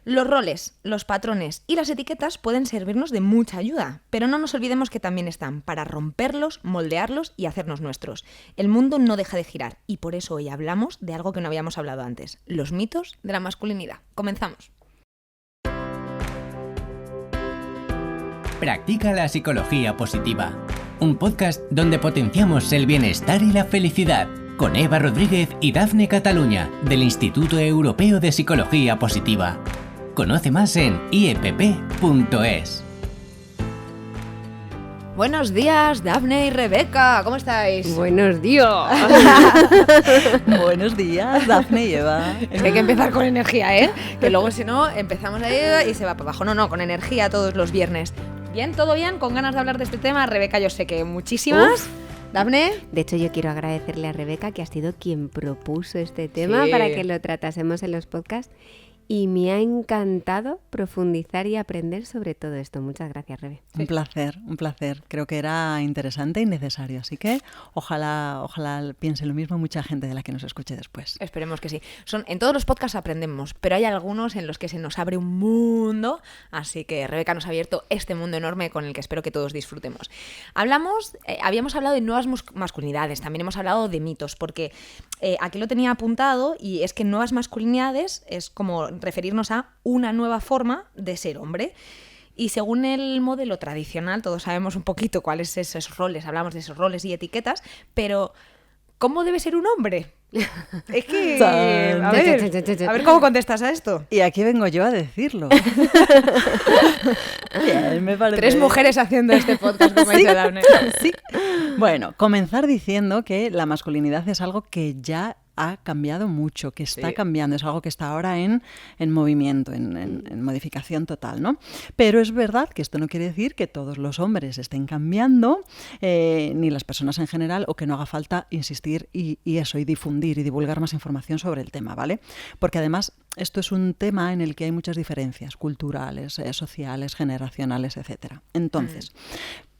Los roles, los patrones y las etiquetas pueden servirnos de mucha ayuda, pero no nos olvidemos que también están para romperlos, moldearlos y hacernos nuestros. El mundo no deja de girar y por eso hoy hablamos de algo que no habíamos hablado antes, los mitos de la masculinidad. Comenzamos. Practica la psicología positiva, un podcast donde potenciamos el bienestar y la felicidad, con Eva Rodríguez y Dafne Cataluña, del Instituto Europeo de Psicología Positiva. Conoce más en iepp.es. Buenos días, Dafne y Rebeca, ¿cómo estáis? Buenos días. Buenos días, Dafne y Eva. Es que hay que empezar con energía, ¿eh? Que luego si no, empezamos ahí y se va para abajo. No, con energía todos los viernes. ¿Bien? ¿Todo bien? ¿Con ganas de hablar de este tema? Rebeca, yo sé que muchísimas. ¿Dafne? De hecho, yo quiero agradecerle a Rebeca, que ha sido quien propuso este tema Sí. para que lo tratásemos en los podcasts. Y me ha encantado profundizar y aprender sobre todo esto. Muchas gracias, Rebe. Un placer. Creo que era interesante y necesario. Así que ojalá piense lo mismo mucha gente de la que nos escuche después. Esperemos que sí. En todos los podcasts aprendemos, pero hay algunos en los que se nos abre un mundo, así que Rebeca nos ha abierto este mundo enorme con el que espero que todos disfrutemos. Habíamos hablado de nuevas masculinidades, también hemos hablado de mitos, porque aquí lo tenía apuntado y es que nuevas masculinidades es como referirnos a una nueva forma de ser hombre. Y según el modelo tradicional, todos sabemos un poquito cuáles son esos roles, hablamos de esos roles y etiquetas, pero ¿cómo debe ser un hombre? Es que... A ver cómo contestas a esto. Y aquí vengo yo a decirlo. Bien, me parece. 3 mujeres haciendo este podcast, como dice Dafne. Sí. Bueno, comenzar diciendo que la masculinidad es algo que ya ha cambiado mucho, que está cambiando, es algo que está ahora en movimiento, en modificación total, ¿no? Pero es verdad que esto no quiere decir que todos los hombres estén cambiando, ni las personas en general, o que no haga falta insistir y difundir y divulgar más información sobre el tema, ¿vale? Porque además esto es un tema en el que hay muchas diferencias culturales, sociales, generacionales, etcétera. Entonces,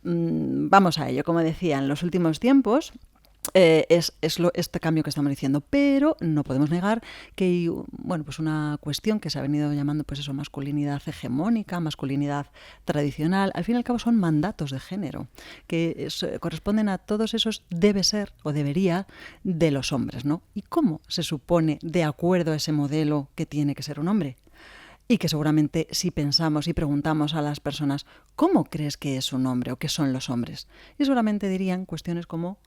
vamos a ello. Como decía, en los últimos tiempos este cambio que estamos diciendo, pero no podemos negar que hay pues una cuestión que se ha venido llamando masculinidad hegemónica, masculinidad tradicional. Al fin y al cabo son mandatos de género que corresponden a todos esos debe ser o debería de los hombres, ¿no? ¿Y cómo se supone, de acuerdo a ese modelo, que tiene que ser un hombre? Y que seguramente si pensamos y preguntamos a las personas ¿cómo crees que es un hombre o qué son los hombres? Y seguramente dirían cuestiones como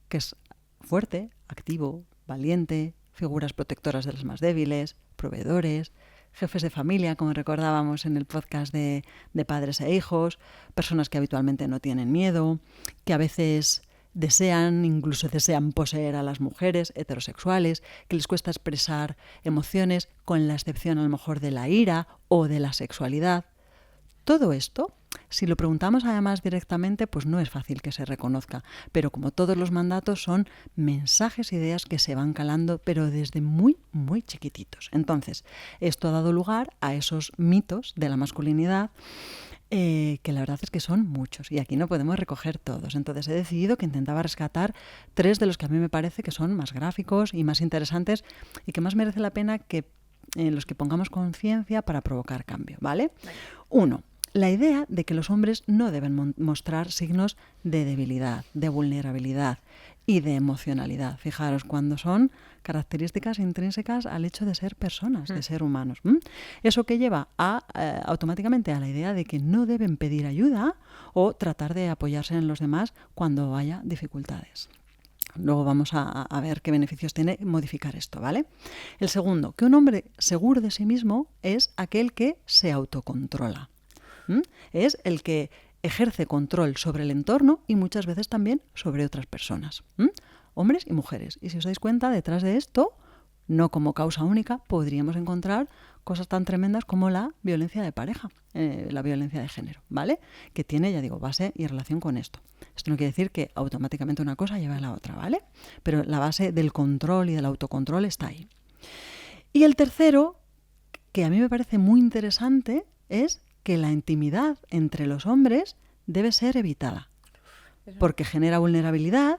que es fuerte, activo, valiente, figuras protectoras de los más débiles, proveedores, jefes de familia, como recordábamos en el podcast de padres e hijos, personas que habitualmente no tienen miedo, que a veces incluso desean poseer a las mujeres heterosexuales, que les cuesta expresar emociones, con la excepción a lo mejor de la ira o de la sexualidad. Todo esto, si lo preguntamos además directamente, pues no es fácil que se reconozca, pero como todos los mandatos son mensajes, ideas que se van calando, pero desde muy, muy chiquititos. Entonces, esto ha dado lugar a esos mitos de la masculinidad, que la verdad es que son muchos y aquí no podemos recoger todos. Entonces he decidido que intentaba rescatar 3 de los que a mí me parece que son más gráficos y más interesantes y que más merece la pena que en los que pongamos conciencia para provocar cambio, ¿vale? 1. La idea de que los hombres no deben mostrar signos de debilidad, de vulnerabilidad y de emocionalidad. Fijaros, cuando son características intrínsecas al hecho de ser personas, de ser humanos. Eso que lleva automáticamente a la idea de que no deben pedir ayuda o tratar de apoyarse en los demás cuando haya dificultades. Luego vamos a ver qué beneficios tiene modificar esto, ¿vale? El segundo, que un hombre seguro de sí mismo es aquel que se autocontrola. Es el que ejerce control sobre el entorno y muchas veces también sobre otras personas, hombres y mujeres. Y si os dais cuenta, detrás de esto, no como causa única, podríamos encontrar cosas tan tremendas como la violencia de pareja, la violencia de género, ¿vale? Que tiene, ya digo, base y relación con esto. Esto no quiere decir que automáticamente una cosa lleva a la otra, ¿vale? Pero la base del control y del autocontrol está ahí. Y el tercero, que a mí me parece muy interesante, es que la intimidad entre los hombres debe ser evitada, porque genera vulnerabilidad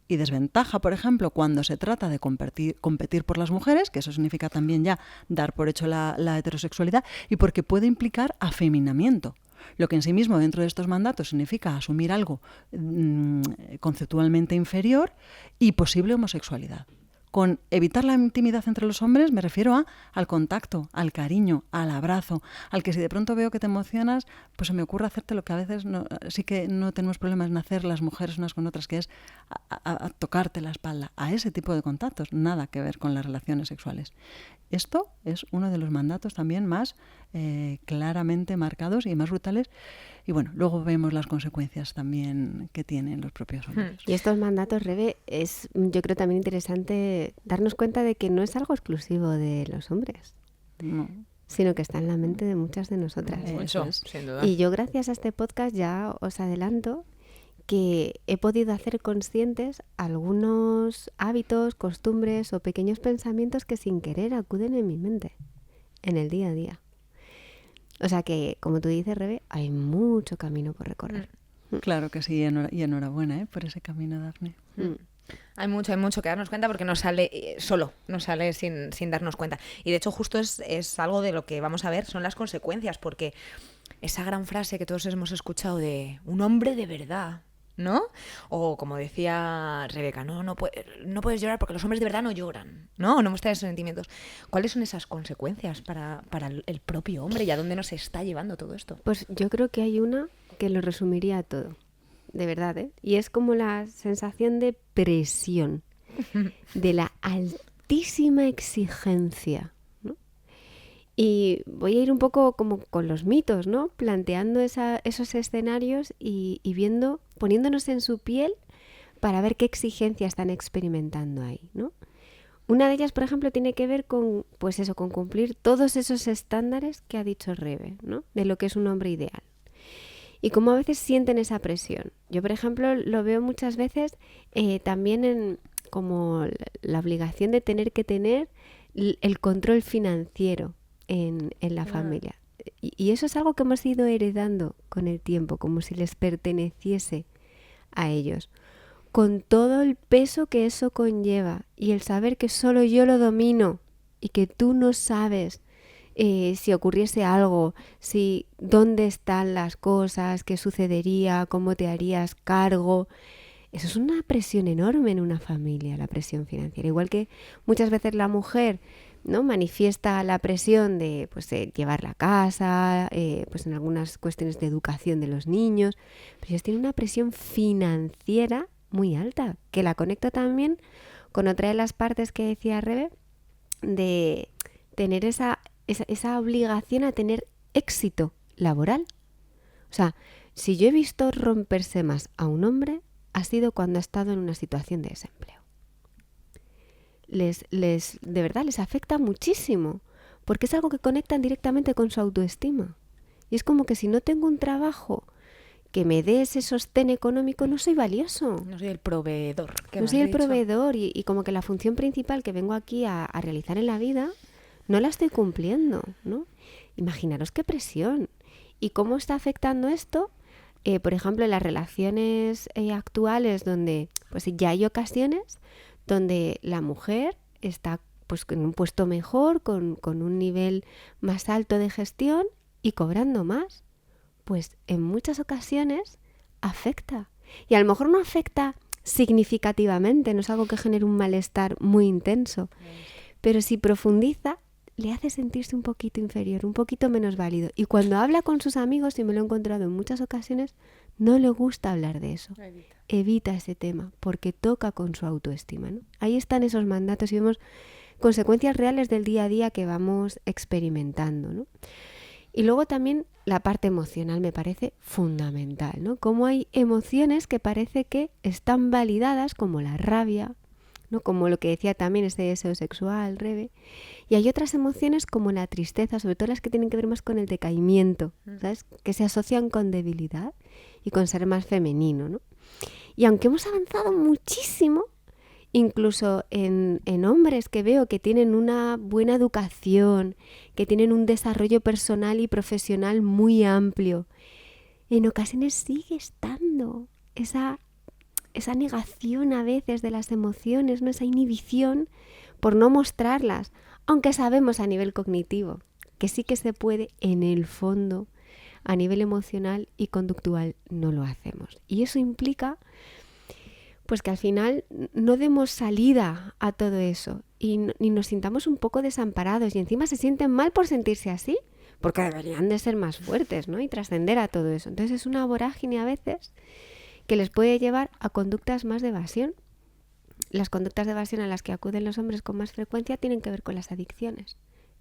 y desventaja, por ejemplo, cuando se trata de competir por las mujeres, que eso significa también ya dar por hecho la heterosexualidad, y porque puede implicar afeminamiento. Lo que en sí mismo dentro de estos mandatos significa asumir algo conceptualmente inferior y posible homosexualidad. Con evitar la intimidad entre los hombres me refiero al contacto, al cariño, al abrazo, al que si de pronto veo que te emocionas, pues se me ocurre hacerte lo que a veces sí que no tenemos problemas en hacer las mujeres unas con otras, que es a tocarte la espalda, a ese tipo de contactos, nada que ver con las relaciones sexuales. Esto es uno de los mandatos también más claramente marcados y más brutales. Y bueno, luego vemos las consecuencias también que tienen los propios hombres. Y estos mandatos, Rebe, es yo creo también interesante darnos cuenta de que no es algo exclusivo de los hombres, No. sino que está en la mente de muchas de nosotras. Eso, es. sin duda. Y yo gracias a este podcast ya os adelanto que he podido hacer conscientes algunos hábitos, costumbres o pequeños pensamientos que sin querer acuden en mi mente, en el día a día. O sea que, como tú dices, Rebe, hay mucho camino por recorrer. Claro que sí, y enhorabuena por ese camino, Dafne. Hay mucho que darnos cuenta porque nos sale solo, nos sale sin darnos cuenta. Y de hecho justo es algo de lo que vamos a ver, son las consecuencias, porque esa gran frase que todos hemos escuchado de un hombre de verdad, ¿no? O como decía Rebeca, no puedes llorar porque los hombres de verdad no lloran, ¿no? No muestran esos sentimientos. ¿Cuáles son esas consecuencias para el propio hombre y a dónde nos está llevando todo esto? Pues yo creo que hay una que lo resumiría todo, de verdad, ¿eh? Y es como la sensación de presión, de la altísima exigencia, ¿no? Y voy a ir un poco como con los mitos, ¿no? Planteando esos escenarios y viendo, poniéndonos en su piel para ver qué exigencia están experimentando ahí, ¿no? Una de ellas, por ejemplo, tiene que ver con, pues eso, con cumplir todos esos estándares que ha dicho Rebe, ¿no? De lo que es un hombre ideal. Y cómo a veces sienten esa presión. Yo, por ejemplo, lo veo muchas veces también en como la obligación de tener que tener el control financiero en la familia. Y eso es algo que hemos ido heredando con el tiempo, como si les perteneciese a ellos. Con todo el peso que eso conlleva y el saber que solo yo lo domino y que tú no sabes si ocurriese algo, dónde están las cosas, qué sucedería, cómo te harías cargo. Eso es una presión enorme en una familia, la presión financiera. Igual que muchas veces la mujer, ¿no?, manifiesta la presión de llevar la casa, pues en algunas cuestiones de educación de los niños, pero ellos tienen una presión financiera muy alta, que la conecta también con otra de las partes que decía Rebe, de tener esa obligación a tener éxito laboral. O sea, si yo he visto romperse más a un hombre, ha sido cuando ha estado en una situación de desempleo. De verdad, les afecta muchísimo, porque es algo que conectan directamente con su autoestima. Y es como que si no tengo un trabajo que me dé ese sostén económico, no soy valioso. No soy el proveedor. No soy el proveedor y como que la función principal que vengo aquí a realizar en la vida no la estoy cumpliendo, ¿no? Imaginaros qué presión. ¿Y cómo está afectando esto? Por ejemplo, en las relaciones actuales donde pues ya hay ocasiones donde la mujer está pues en un puesto mejor, con un nivel más alto de gestión y cobrando más. Pues en muchas ocasiones afecta. Y a lo mejor no afecta significativamente, no es algo que genere un malestar muy intenso, pero si profundiza, le hace sentirse un poquito inferior, un poquito menos válido. Y cuando habla con sus amigos, y me lo he encontrado en muchas ocasiones, no le gusta hablar de eso. Evita ese tema, porque toca con su autoestima, ¿no? Ahí están esos mandatos y vemos consecuencias reales del día a día que vamos experimentando, ¿no? Y luego también la parte emocional me parece fundamental, ¿no? Cómo hay emociones que parece que están validadas, como la rabia, ¿no?, como lo que decía también ese deseo sexual, Rebe. Y hay otras emociones como la tristeza, sobre todo las que tienen que ver más con el decaimiento, ¿sabes?, que se asocian con debilidad y con ser más femenino, ¿no? Y aunque hemos avanzado muchísimo, incluso en hombres que veo que tienen una buena educación, que tienen un desarrollo personal y profesional muy amplio, en ocasiones sigue estando esa esa negación a veces de las emociones, ¿no? Esa inhibición por no mostrarlas, aunque sabemos a nivel cognitivo que sí que se puede, en el fondo, a nivel emocional y conductual no lo hacemos. Y eso implica pues que al final no demos salida a todo eso y nos sintamos un poco desamparados y encima se sienten mal por sentirse así, porque deberían de ser más fuertes, ¿no? Y trascender a todo eso. Entonces es una vorágine a veces que les puede llevar a conductas más de evasión. Las conductas de evasión a las que acuden los hombres con más frecuencia tienen que ver con las adicciones.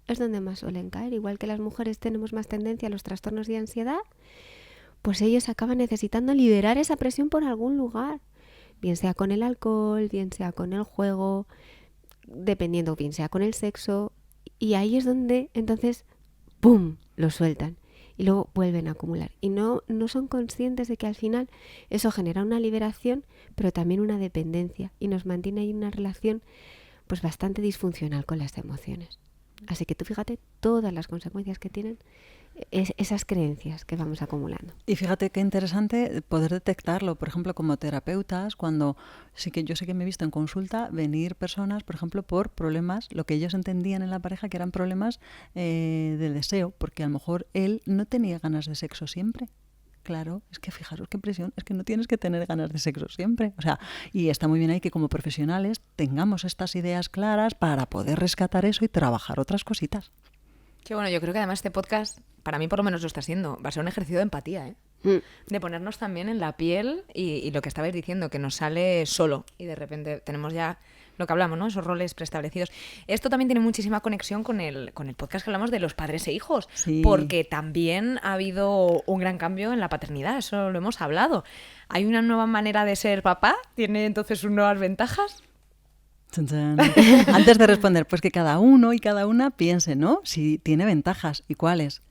Es donde más suelen caer. Igual que las mujeres tenemos más tendencia a los trastornos de ansiedad, pues ellos acaban necesitando liberar esa presión por algún lugar. Bien sea con el alcohol, bien sea con el juego, dependiendo, bien sea con el sexo. Y ahí es donde entonces, ¡pum!, lo sueltan. Y luego vuelven a acumular. Y no son conscientes de que al final eso genera una liberación, pero también una dependencia. Y nos mantiene ahí una relación pues bastante disfuncional con las emociones. Así que tú fíjate todas las consecuencias que tienen esas creencias que vamos acumulando. Y fíjate qué interesante poder detectarlo, por ejemplo, como terapeutas, cuando yo sé que me he visto en consulta venir personas, por ejemplo, por problemas, lo que ellos entendían en la pareja que eran problemas de deseo, porque a lo mejor él no tenía ganas de sexo siempre. Claro, es que fijaros qué presión, es que no tienes que tener ganas de sexo siempre. O sea, y está muy bien ahí que como profesionales tengamos estas ideas claras para poder rescatar eso y trabajar otras cositas. Qué bueno, yo creo que además este podcast, para mí por lo menos lo está siendo, va a ser un ejercicio de empatía, ¿eh? De ponernos también en la piel y lo que estabais diciendo, que nos sale solo y de repente tenemos ya lo que hablamos, ¿no? Esos roles preestablecidos. Esto también tiene muchísima conexión con el podcast que hablamos de los padres e hijos, Sí. Porque también ha habido un gran cambio en la paternidad, eso lo hemos hablado. Hay una nueva manera de ser papá, tiene entonces sus nuevas ventajas. Chan, chan. Antes de responder, pues que cada uno y cada una piense, ¿no? Si tiene ventajas y cuáles.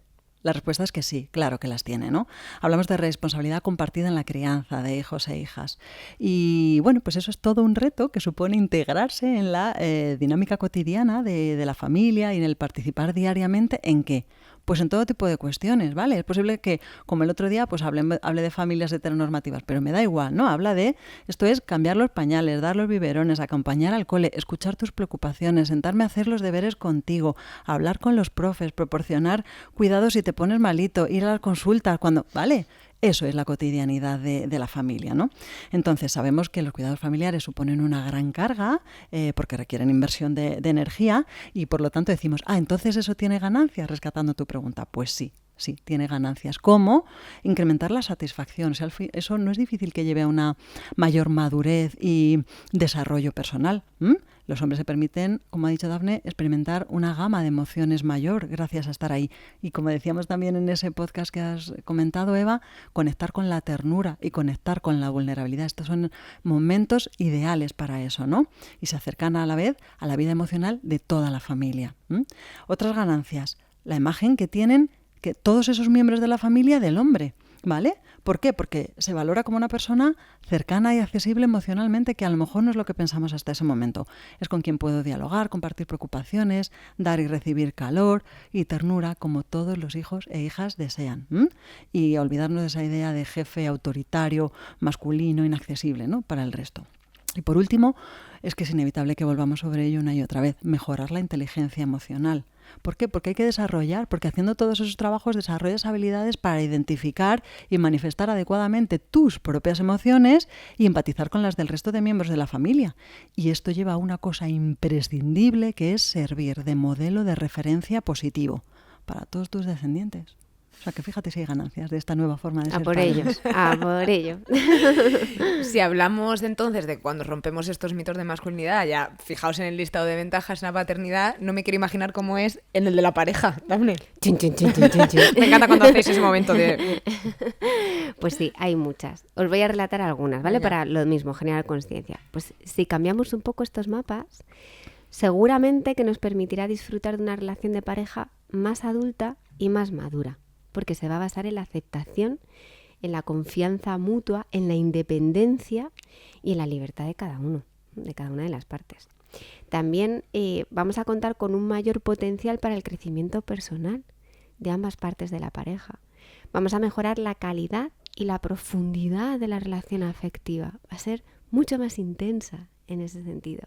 La respuesta es que sí, claro que las tiene, ¿no? Hablamos de responsabilidad compartida en la crianza de hijos e hijas. Y bueno, pues eso es todo un reto que supone integrarse en la dinámica cotidiana de la familia y en el participar diariamente en ¿qué? Pues en todo tipo de cuestiones, ¿vale? Es posible que, como el otro día, pues hable de familias heteronormativas, pero me da igual, ¿no? Habla de, esto es cambiar los pañales, dar los biberones, acompañar al cole, escuchar tus preocupaciones, sentarme a hacer los deberes contigo, hablar con los profes, proporcionar cuidados si te pones malito, ir a las consultas, ¿vale? Eso es la cotidianidad de la familia, ¿no? Entonces, sabemos que los cuidados familiares suponen una gran carga porque requieren inversión de energía y, por lo tanto, decimos, entonces eso tiene ganancias, rescatando tu pregunta. Pues sí, tiene ganancias. ¿Cómo? Incrementar la satisfacción. O sea, eso no es difícil que lleve a una mayor madurez y desarrollo personal. Los hombres se permiten, como ha dicho Dafne, experimentar una gama de emociones mayor gracias a estar ahí. Y como decíamos también en ese podcast que has comentado, Eva, conectar con la ternura y conectar con la vulnerabilidad. Estos son momentos ideales para eso, ¿no? Y se acercan a la vez a la vida emocional de toda la familia. Otras ganancias, la imagen que tienen que todos esos miembros de la familia del hombre, ¿vale? ¿Por qué? Porque se valora como una persona cercana y accesible emocionalmente, que a lo mejor no es lo que pensamos hasta ese momento. Es con quien puedo dialogar, compartir preocupaciones, dar y recibir calor y ternura, como todos los hijos e hijas desean. Y olvidarnos de esa idea de jefe autoritario, masculino, inaccesible, ¿no? Para el resto. Y por último, es que es inevitable que volvamos sobre ello una y otra vez, mejorar la inteligencia emocional. ¿Por qué? Porque hay que desarrollar, porque haciendo todos esos trabajos desarrollas habilidades para identificar y manifestar adecuadamente tus propias emociones y empatizar con las del resto de miembros de la familia. Y esto lleva a una cosa imprescindible, que es servir de modelo de referencia positivo para todos tus descendientes. O sea, que fíjate si hay ganancias de esta nueva forma de ser padres. A por ello. Si hablamos entonces de cuando rompemos estos mitos de masculinidad, ya fijaos en el listado de ventajas en la paternidad, no me quiero imaginar cómo es en el de la pareja, Dafne. Chin, chin, chin, chin, chin, chin. Me encanta cuando hacéis ese momento de... Pues sí, hay muchas. Os voy a relatar algunas, ¿vale? Venga. Para lo mismo, generar conciencia. Pues si cambiamos un poco estos mapas, seguramente que nos permitirá disfrutar de una relación de pareja más adulta y más madura, porque se va a basar en la aceptación, en la confianza mutua, en la independencia y en la libertad de cada uno, de cada una de las partes. También vamos a contar con un mayor potencial para el crecimiento personal de ambas partes de la pareja. Vamos a mejorar la calidad y la profundidad de la relación afectiva. Va a ser mucho más intensa en ese sentido.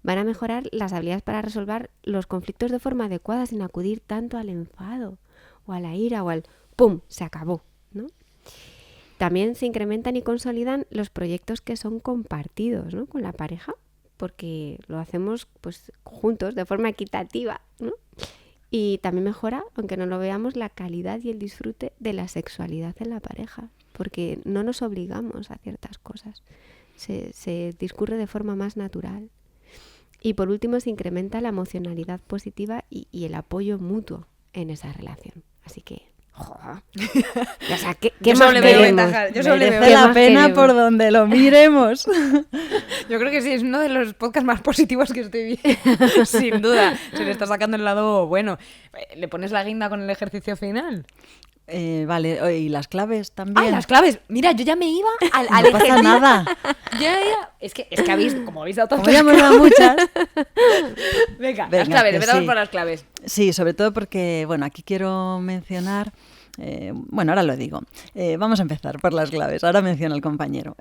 Van a mejorar las habilidades para resolver los conflictos de forma adecuada sin acudir tanto al enfado o a la ira o al ¡pum! Se acabó, ¿no? También se incrementan y consolidan los proyectos que son compartidos, ¿no? Con la pareja, porque lo hacemos pues juntos de forma equitativa, ¿no? Y también mejora, aunque no lo veamos, la calidad y el disfrute de la sexualidad en la pareja, porque no nos obligamos a ciertas cosas. Se discurre de forma más natural. Y por último, se incrementa la emocionalidad positiva y el apoyo mutuo en esa relación. Así que, ¡joder! O sea, ¿qué más queremos? Merece la pena por donde lo miremos. Yo creo que sí, es uno de los podcasts más positivos que estoy viendo. Sin duda. Se le está sacando el lado bueno. ¿Le pones la guinda con el ejercicio final? Vale, y las claves también. ¡Ay, las claves! Mira, yo ya me iba al no pasa ejercicio. nada. Ya. Es que habéis, como habéis dado Como tantas ya hemos dado muchas. Venga, Venga, las claves, que empezamos sí. por las claves. Sí, sobre todo porque, bueno, aquí quiero mencionar, bueno, ahora lo digo. Vamos a empezar por las claves. Ahora menciona el compañero.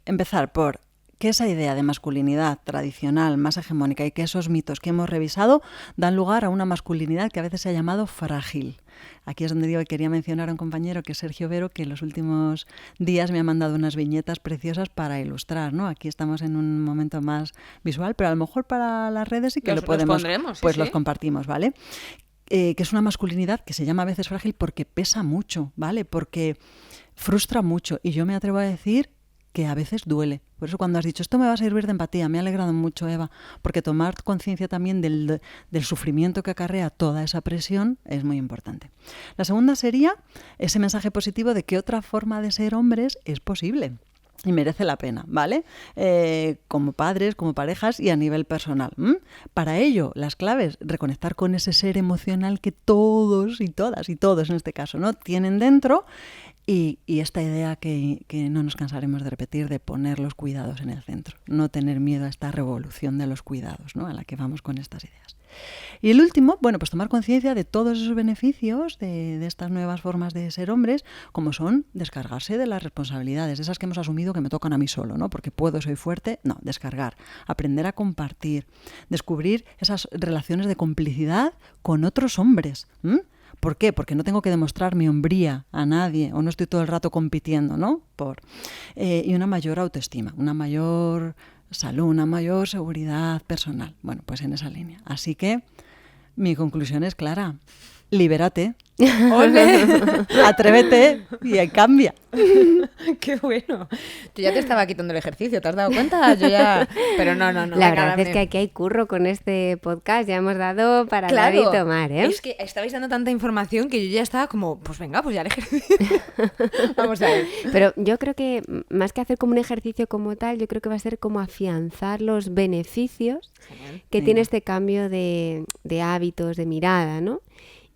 Empezar por que esa idea de masculinidad tradicional, más hegemónica, y que esos mitos que hemos revisado dan lugar a una masculinidad que a veces se ha llamado frágil. Aquí es donde digo que quería mencionar a un compañero que es Sergio Vero, que en los últimos días me ha mandado unas viñetas preciosas para ilustrar, ¿no? Aquí estamos en un momento más visual, pero a lo mejor para las redes sí que lo podemos, pondremos, pues sí, los sí. compartimos, ¿vale? Que es una masculinidad que se llama a veces frágil porque pesa mucho, ¿vale? Porque frustra mucho, y yo me atrevo a decir que a veces duele. Por eso cuando has dicho, esto me va a servir de empatía, me ha alegrado mucho, Eva, porque tomar conciencia también del sufrimiento que acarrea toda esa presión es muy importante. La segunda sería ese mensaje positivo de que otra forma de ser hombres es posible y merece la pena, ¿vale? Como padres, como parejas y a nivel personal. Para ello, las claves, reconectar con ese ser emocional que todos y todas y todos en este caso, ¿no?, tienen dentro. Y esta idea que no nos cansaremos de repetir, de poner los cuidados en el centro, no tener miedo a esta revolución de los cuidados, ¿no?, a la que vamos con estas ideas. Y el último, bueno, pues tomar conciencia de todos esos beneficios de estas nuevas formas de ser hombres, como son descargarse de las responsabilidades, esas que hemos asumido que me tocan a mí solo, ¿no?, porque puedo, soy fuerte. No, descargar, aprender a compartir, descubrir esas relaciones de complicidad con otros hombres. ¿Por qué? Porque no tengo que demostrar mi hombría a nadie o no estoy todo el rato compitiendo, ¿no? Y una mayor autoestima, una mayor salud, una mayor seguridad personal. Bueno, pues en esa línea. Así que mi conclusión es clara. Libérate. ¡Ole! Atrévete y cambia. ¡Qué bueno! Yo ya te estaba quitando el ejercicio, ¿te has dado cuenta? Yo ya... Pero no. La verdad es que aquí hay curro con este podcast. Ya hemos dado para dar y tomar, ¿eh? Es que estabais dando tanta información que yo ya estaba como, pues venga, pues ya el ejercicio. Vamos a ver. Pero yo creo que más que hacer como un ejercicio como tal, yo creo que va a ser como afianzar los beneficios que tiene este cambio de hábitos, de mirada, ¿no?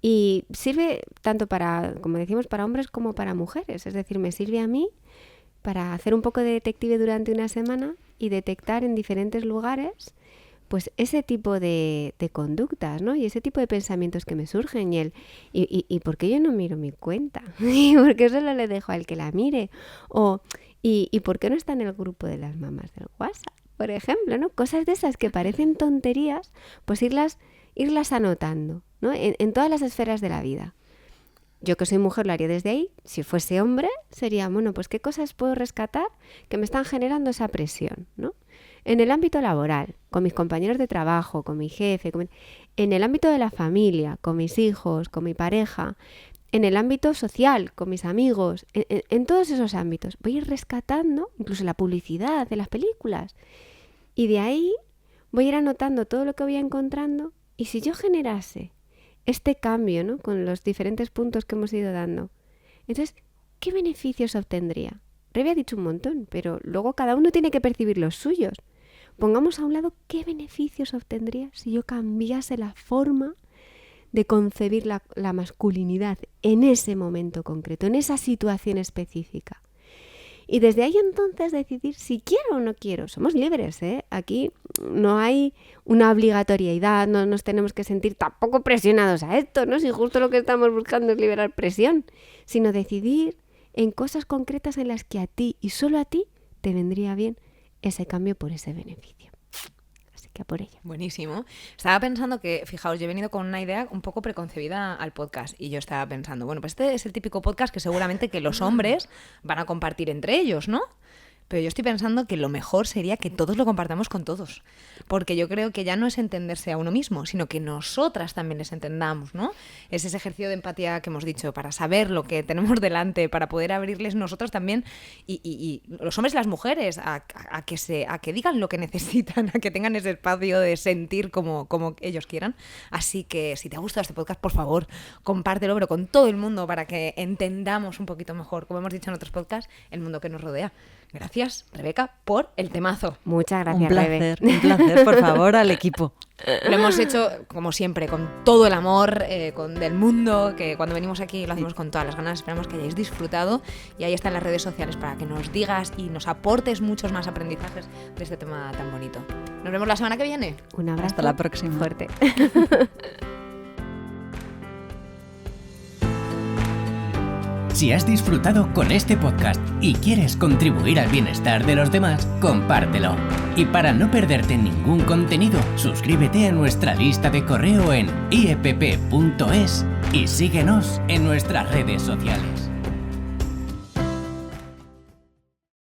Y sirve tanto para, como decimos, para hombres como para mujeres. Es decir, me sirve a mí para hacer un poco de detective durante una semana y detectar en diferentes lugares pues ese tipo de conductas, ¿no? Y ese tipo de pensamientos que me surgen. ¿Y por qué yo no miro mi cuenta? ¿Y por qué solo le dejo al que la mire? ¿Y por qué no está en el grupo de las mamás del WhatsApp? Por ejemplo, ¿no? Cosas de esas que parecen tonterías, pues irlas anotando, ¿no? En todas las esferas de la vida. Yo que soy mujer lo haría desde ahí. Si fuese hombre, sería, bueno, pues qué cosas puedo rescatar que me están generando esa presión, ¿no? En el ámbito laboral, con mis compañeros de trabajo, con mi jefe, en el ámbito de la familia, con mis hijos, con mi pareja, en el ámbito social, con mis amigos, en todos esos ámbitos. Voy a ir rescatando, incluso la publicidad de las películas. Y de ahí voy a ir anotando todo lo que voy encontrando. Y si yo generase este cambio, ¿no?, con los diferentes puntos que hemos ido dando, entonces, ¿qué beneficios obtendría? Rebe ha dicho un montón, pero luego cada uno tiene que percibir los suyos. Pongamos a un lado qué beneficios obtendría si yo cambiase la forma de concebir la masculinidad en ese momento concreto, en esa situación específica. Y desde ahí entonces decidir si quiero o no quiero. Somos libres, ¿eh? Aquí no hay una obligatoriedad, no nos tenemos que sentir tampoco presionados a esto, ¿no? Si justo lo que estamos buscando es liberar presión, sino decidir en cosas concretas en las que a ti y solo a ti te vendría bien ese cambio por ese beneficio. Así que a por ello. Buenísimo. Estaba pensando que, fijaos, yo he venido con una idea un poco preconcebida al podcast y yo estaba pensando, bueno, pues este es el típico podcast que seguramente que los hombres van a compartir entre ellos, ¿no? Pero yo estoy pensando que lo mejor sería que todos lo compartamos con todos, porque yo creo que ya no es entenderse a uno mismo, sino que nosotras también les entendamos, ¿no? Es ese ejercicio de empatía que hemos dicho, para saber lo que tenemos delante, para poder abrirles nosotros también, y los hombres y las mujeres, a que digan lo que necesitan, a que tengan ese espacio de sentir como ellos quieran. Así que si te ha gustado este podcast, por favor, compártelo, pero con todo el mundo, para que entendamos un poquito mejor, como hemos dicho en otros podcasts, el mundo que nos rodea. Gracias, Rebeca, por el temazo. Muchas gracias, Un placer, Rebe. un placer, por favor, al equipo. Lo hemos hecho, como siempre, con todo el amor del mundo, que cuando venimos aquí lo hacemos con todas las ganas. Esperamos que hayáis disfrutado y ahí están las redes sociales para que nos digas y nos aportes muchos más aprendizajes de este tema tan bonito. Nos vemos la semana que viene. Un abrazo. Hasta la próxima. Fuerte. Si has disfrutado con este podcast y quieres contribuir al bienestar de los demás, compártelo. Y para no perderte ningún contenido, suscríbete a nuestra lista de correo en iepp.es y síguenos en nuestras redes sociales.